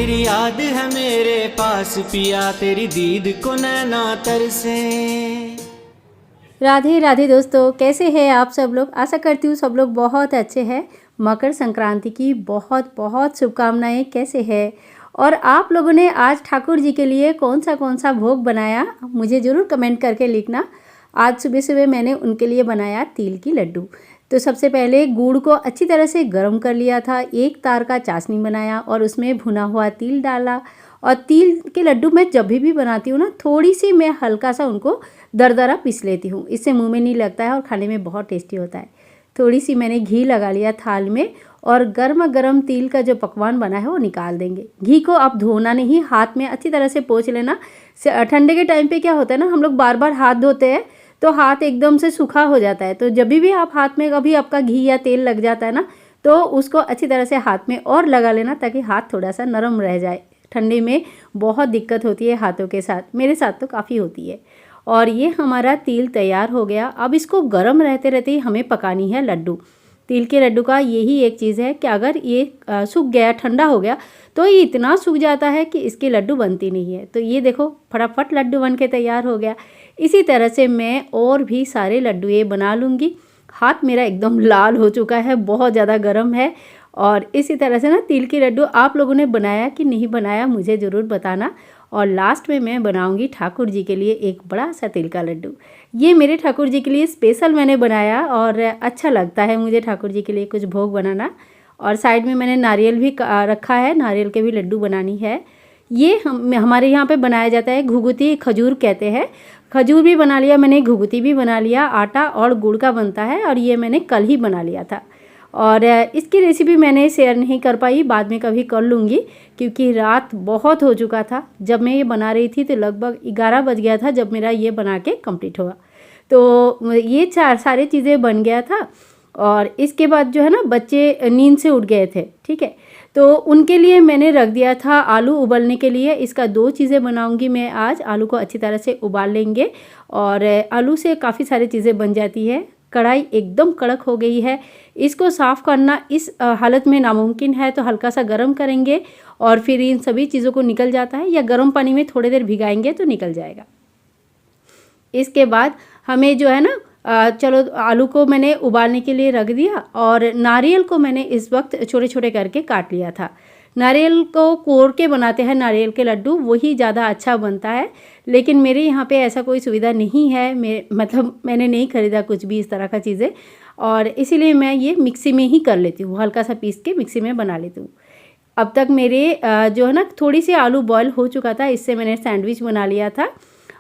तेरी याद है मेरे पास पिया, तेरी दीद को नैना तरसे। राधे राधे दोस्तों, कैसे हैं आप सब लोग। आशा करती हूँ सब लोग बहुत अच्छे हैं। मकर संक्रांति की बहुत बहुत शुभकामनाएं। कैसे हैं और आप लोगों ने आज ठाकुर जी के लिए कौन सा भोग बनाया, मुझे ज़रूर कमेंट करके लिखना। आज सुबह सुबह मैंने उनके लिए बनाया तिल की लड्डू। तो सबसे पहले गुड़ को अच्छी तरह से गर्म कर लिया था, एक तार का चाशनी बनाया और उसमें भुना हुआ तिल डाला। और तिल के लड्डू मैं जब भी बनाती हूँ ना, थोड़ी सी मैं हल्का सा उनको दरदरा पीस लेती हूँ, इससे मुंह में नहीं लगता है और खाने में बहुत टेस्टी होता है। थोड़ी सी मैंने घी लगा लिया थाल में और गर्मा गर्म तिल का जो पकवान बना है वो निकाल देंगे। घी को आप धोना नहीं, हाथ में अच्छी तरह से पोंछ लेना। ठंडे के टाइम पे क्या होता है ना, हम लोग बार बार हाथ धोते हैं तो हाथ एकदम से सूखा हो जाता है। तो जब भी आप हाथ में कभी आपका घी या तेल लग जाता है ना, तो उसको अच्छी तरह से हाथ में और लगा लेना ताकि हाथ थोड़ा सा नरम रह जाए। ठंडे में बहुत दिक्कत होती है हाथों के साथ, मेरे साथ तो काफ़ी होती है। और ये हमारा तिल तैयार हो गया। अब इसको गर्म रहते रहते ही हमें पकानी है लड्डू। तिल के लड्डू का यही एक चीज़ है कि अगर ये सूख गया, ठंडा हो गया, तो ये इतना सूख जाता है कि इसकी लड्डू बनती नहीं है। तो ये देखो फटाफट लड्डू बन के तैयार हो गया। इसी तरह से मैं और भी सारे लड्डू ये बना लूँगी। हाथ मेरा एकदम लाल हो चुका है, बहुत ज़्यादा गर्म है। और इसी तरह से ना तिल की लड्डू आप लोगों ने बनाया कि नहीं बनाया मुझे ज़रूर बताना। और लास्ट में मैं बनाऊंगी ठाकुर जी के लिए एक बड़ा सा तिल का लड्डू। ये मेरे ठाकुर जी के लिए स्पेशल मैंने बनाया और अच्छा लगता है मुझे ठाकुर जी के लिए कुछ भोग बनाना। और साइड में मैंने नारियल भी रखा है, नारियल के भी लड्डू बनानी है। ये हमारे यहाँ पे बनाया जाता है घुघुती, खजूर कहते हैं। खजूर भी बना लिया मैंने, घुघुती भी बना लिया। आटा और गुड़ का बनता है और ये मैंने कल ही बना लिया था। और इसकी रेसिपी मैंने शेयर नहीं कर पाई, बाद में कभी कर लूँगी क्योंकि रात बहुत हो चुका था। जब मैं ये बना रही थी तो लगभग 11 बज गया था जब मेरा ये बना के कंप्लीट हुआ। तो ये सारी चीज़ें बन गया था। और इसके बाद जो है ना, बच्चे नींद से उठ गए थे, ठीक है। तो उनके लिए मैंने रख दिया था आलू उबलने के लिए। इसका 2 चीज़ें बनाऊंगी मैं आज। आलू को अच्छी तरह से उबाल लेंगे और आलू से काफ़ी सारी चीज़ें बन जाती है। कढ़ाई एकदम कड़क हो गई है, इसको साफ़ करना इस हालत में नामुमकिन है। तो हल्का सा गर्म करेंगे और फिर इन सभी चीज़ों को निकल जाता है, या गर्म पानी में थोड़ी देर भिगाएंगे तो निकल जाएगा। इसके बाद हमें जो है ना, चलो आलू को मैंने उबालने के लिए रख दिया और नारियल को मैंने इस वक्त छोटे छोटे करके काट लिया था। नारियल को कोर के बनाते हैं नारियल के लड्डू, वही ज़्यादा अच्छा बनता है। लेकिन मेरे यहाँ पे ऐसा कोई सुविधा नहीं है, मैंने नहीं ख़रीदा कुछ भी इस तरह का चीज़ें, और इसीलिए मैं ये मिक्सी में ही कर लेती हूँ, हल्का सा पीस के मिक्सी में बना लेती हूँ। अब तक मेरे जो है ना, थोड़ी सी आलू बॉयल हो चुका था, इससे मैंने सैंडविच बना लिया था।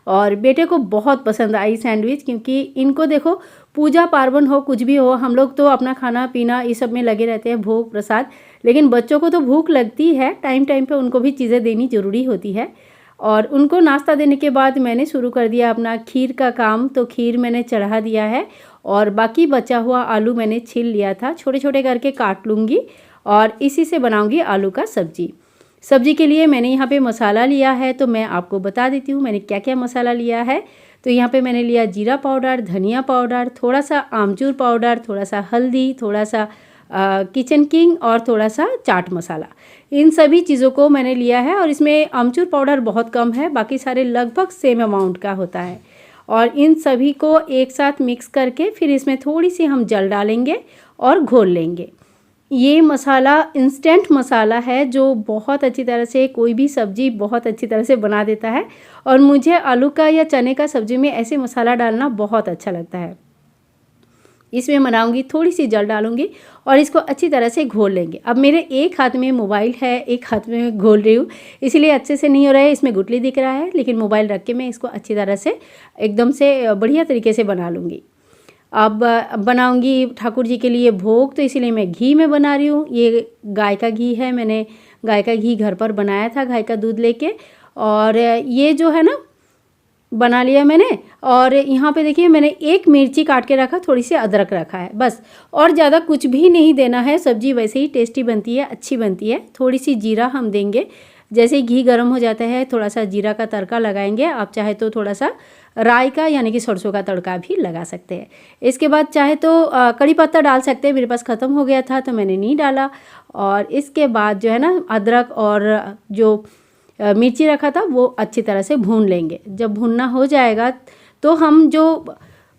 और बेटे को बहुत पसंद आई सैंडविच, क्योंकि इनको देखो पूजा पार्वण हो कुछ भी हो, हम लोग तो अपना खाना पीना इस सब में लगे रहते हैं, भोग प्रसाद। लेकिन बच्चों को तो भूख लगती है, टाइम टाइम पे उनको भी चीज़ें देनी ज़रूरी होती है। और उनको नाश्ता देने के बाद मैंने शुरू कर दिया अपना खीर का काम। तो खीर मैंने चढ़ा दिया है और बाकी बचा हुआ आलू मैंने छील लिया था, छोटे छोटे करके काट लूँगी और इसी से बनाऊँगी आलू का सब्जी। सब्जी के लिए मैंने यहाँ पे मसाला लिया है, तो मैं आपको बता देती हूँ मैंने क्या क्या मसाला लिया है। तो यहाँ पे मैंने लिया जीरा पाउडर, धनिया पाउडर, थोड़ा सा आमचूर पाउडर, थोड़ा सा हल्दी, थोड़ा सा किचन किंग और थोड़ा सा चाट मसाला। इन सभी चीज़ों को मैंने लिया है और इसमें आमचूर पाउडर बहुत कम है, बाकी सारे लगभग सेम अमाउंट का होता है। और इन सभी को एक साथ मिक्स करके फिर इसमें थोड़ी सी हम जल डालेंगे और घोल लेंगे। ये मसाला इंस्टेंट मसाला है जो बहुत अच्छी तरह से कोई भी सब्ज़ी बहुत अच्छी तरह से बना देता है। और मुझे आलू का या चने का सब्ज़ी में ऐसे मसाला डालना बहुत अच्छा लगता है। इसमें बनाऊंगी, थोड़ी सी जल डालूंगी और इसको अच्छी तरह से घोल लेंगे। अब मेरे एक हाथ में मोबाइल है, एक हाथ में घोल रही हूँ, इसीलिए अच्छे से नहीं हो रहा है, इसमें गुठली दिख रहा है। लेकिन मोबाइल रख के मैं इसको अच्छी तरह से एकदम से बढ़िया तरीके से बना लूँगी। अब बनाऊंगी ठाकुर जी के लिए भोग, तो इसीलिए मैं घी में बना रही हूँ। ये गाय का घी है, मैंने गाय का घी घर पर बनाया था, गाय का दूध लेके। और ये जो है ना, बना लिया मैंने। और यहाँ पे देखिए मैंने एक मिर्ची काट के रखा, थोड़ी सी अदरक रखा है, बस। और ज़्यादा कुछ भी नहीं देना है, सब्जी वैसे ही टेस्टी बनती है, अच्छी बनती है। थोड़ी सी जीरा हम देंगे, जैसे ही घी गर्म हो जाता है थोड़ा सा जीरा का तड़का लगाएंगे। आप चाहे तो थोड़ा सा राई का यानी कि सरसों का तड़का भी लगा सकते हैं। इसके बाद चाहे तो कड़ी पत्ता डाल सकते हैं, मेरे पास ख़त्म हो गया था तो मैंने नहीं डाला। और इसके बाद जो है ना अदरक और जो मिर्ची रखा था वो अच्छी तरह से भून लेंगे। जब भुनना हो जाएगा तो हम जो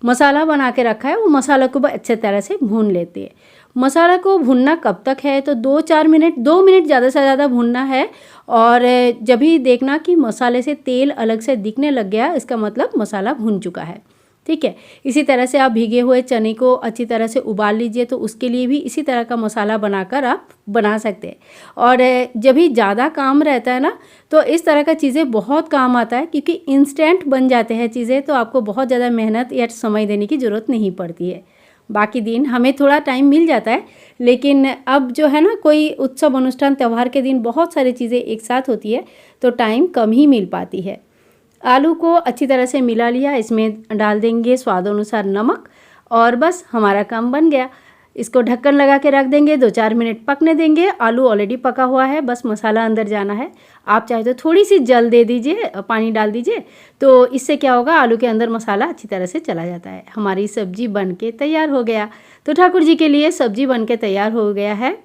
मसाला बना के रखा है वो मसाला को अच्छे तरह से भून लेते हैं। मसाला को भुनना कब तक है तो 2-4 मिनट, 2 मिनट ज़्यादा से ज़्यादा भुनना है। और जब भी देखना कि मसाले से तेल अलग से दिखने लग गया, इसका मतलब मसाला भुन चुका है। ठीक है, इसी तरह से आप भीगे हुए चने को अच्छी तरह से उबाल लीजिए, तो उसके लिए भी इसी तरह का मसाला बनाकर आप बना सकते हैं। और जब भी ज़्यादा काम रहता है ना तो इस तरह का चीज़ें बहुत काम आता है, क्योंकि इंस्टेंट बन जाते हैं चीज़ें, तो आपको बहुत ज़्यादा मेहनत या समय देने की ज़रूरत नहीं पड़ती है। बाकी दिन हमें थोड़ा टाइम मिल जाता है, लेकिन अब जो है ना कोई उत्सव अनुष्ठान त्यौहार के दिन बहुत सारी चीज़ें एक साथ होती है तो टाइम कम ही मिल पाती है। आलू को अच्छी तरह से मिला लिया, इसमें डाल देंगे स्वाद अनुसार नमक और बस हमारा काम बन गया। इसको ढक्कन लगा के रख देंगे, 2-4 मिनट पकने देंगे। आलू ऑलरेडी पका हुआ है, बस मसाला अंदर जाना है। आप चाहे तो थोड़ी सी जल दे दीजिए, पानी डाल दीजिए, तो इससे क्या होगा आलू के अंदर मसाला अच्छी तरह से चला जाता है। हमारी सब्जी बन के तैयार हो गया। तो ठाकुर जी के लिए सब्जी बन के तैयार हो गया है।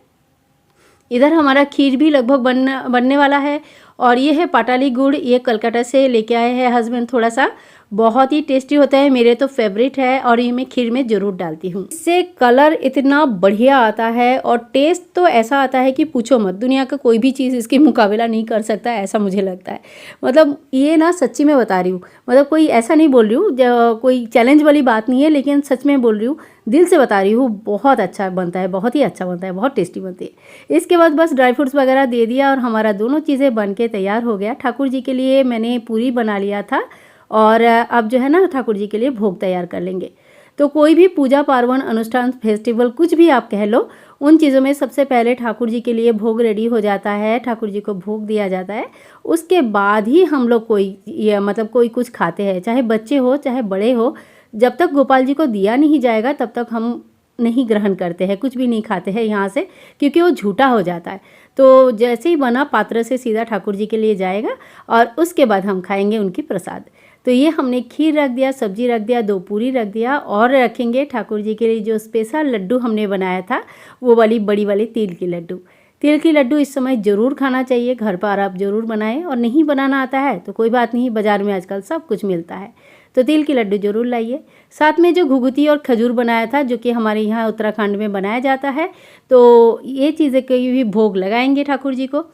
इधर हमारा खीर भी लगभग बनने वाला है। और ये है पाटाली गुड़, ये कलकत्ता से लेके आए हैं हस्बैंड। थोड़ा सा बहुत ही टेस्टी होता है, मेरे तो फेवरेट है और ये मैं खीर में ज़रूर डालती हूँ। इससे कलर इतना बढ़िया आता है और टेस्ट तो ऐसा आता है कि पूछो मत, दुनिया का कोई भी चीज़ इसकी मुकाबला नहीं कर सकता, ऐसा मुझे लगता है। मतलब ये ना सच्ची में बता रही हूँ, मतलब कोई ऐसा नहीं बोल रही हूँ, कोई चैलेंज वाली बात नहीं है, लेकिन सच में बोल रही हूँ, दिल से बता रही हूँ, बहुत अच्छा बनता है, बहुत ही अच्छा बनता है, बहुत टेस्टी बनती है। इसके बाद बस ड्राई फ्रूट्स वगैरह दे दिया और हमारा दोनों चीज़ें बन के तैयार हो गया। ठाकुर जी के लिए मैंने पूरी बना लिया था और अब जो है ना ठाकुर जी के लिए भोग तैयार कर लेंगे। तो कोई भी पूजा पार्वण अनुष्ठान फेस्टिवल कुछ भी आप कह लो, उन चीज़ों में सबसे पहले ठाकुर जी के लिए भोग रेडी हो जाता है, ठाकुर जी को भोग दिया जाता है। उसके बाद ही हम लोग कोई कुछ खाते हैं, चाहे बच्चे हो चाहे बड़े हो। जब तक गोपाल जी को दिया नहीं जाएगा तब तक हम नहीं ग्रहण करते हैं, कुछ भी नहीं खाते हैं यहाँ से, क्योंकि वो झूठा हो जाता है। तो जैसे ही बना पात्र से सीधा ठाकुर जी के लिए जाएगा और उसके बाद हम खाएंगे उनकी प्रसाद। तो ये हमने खीर रख दिया, सब्जी रख दिया, 2 पूरी रख दिया और रखेंगे ठाकुर जी के लिए जो स्पेशल लड्डू हमने बनाया था, वो वाली बड़ी वाली तिल की लड्डू। तिल की लड्डू इस समय ज़रूर खाना चाहिए, घर पर आप ज़रूर बनाएं। और नहीं बनाना आता है तो कोई बात नहीं, बाज़ार में आजकल सब कुछ मिलता है, तो तिल की लड्डू ज़रूर लाइए। साथ में जो घुघुती और खजूर बनाया था, जो कि हमारे यहाँ उत्तराखंड में बनाया जाता है, तो ये चीज़ें कहीं भी भोग लगाएंगे ठाकुर जी को।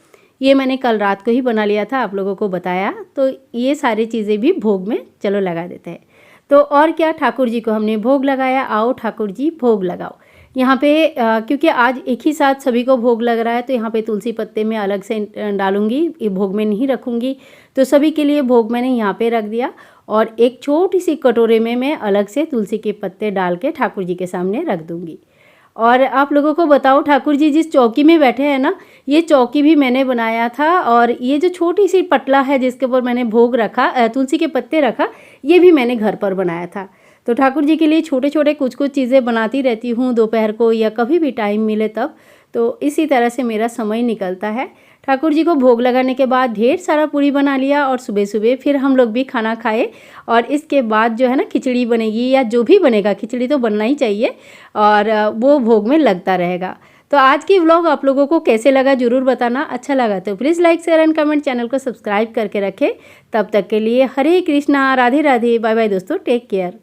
ये मैंने कल रात को ही बना लिया था, आप लोगों को बताया, तो ये सारी चीज़ें भी भोग में चलो लगा देते हैं। तो और क्या, ठाकुर जी को हमने भोग लगाया। आओ ठाकुर जी भोग लगाओ। यहाँ पे क्योंकि आज एक ही साथ सभी को भोग लग रहा है, तो यहाँ पे तुलसी पत्ते में अलग से डालूंगी, ये भोग में नहीं रखूँगी। तो सभी के लिए भोग मैंने यहाँ पे रख दिया और एक छोटी सी कटोरे में मैं अलग से तुलसी के पत्ते डाल के ठाकुर जी के सामने रख दूँगी। और आप लोगों को बताओ, ठाकुर जी जिस चौकी में बैठे हैं ना, ये चौकी भी मैंने बनाया था। और ये जो छोटी सी पटला है जिसके ऊपर मैंने भोग रखा, तुलसी के पत्ते रखा, ये भी मैंने घर पर बनाया था। तो ठाकुर जी के लिए छोटे छोटे कुछ चीज़ें बनाती रहती हूँ दोपहर को या कभी भी टाइम मिले तब। तो इसी तरह से मेरा समय निकलता है। ठाकुर जी को भोग लगाने के बाद ढेर सारा पूरी बना लिया और सुबह सुबह फिर हम लोग भी खाना खाए। और इसके बाद जो है ना खिचड़ी बनेगी या जो भी बनेगा, खिचड़ी तो बनना ही चाहिए और वो भोग में लगता रहेगा। तो आज की व्लॉग आप लोगों को कैसे लगा ज़रूर बताना। अच्छा लगा तो please like share and comment, channel को सब्सक्राइब करके रखें। तब तक के लिए हरे कृष्णा, राधे राधे, बाय बाय दोस्तों, टेक केयर।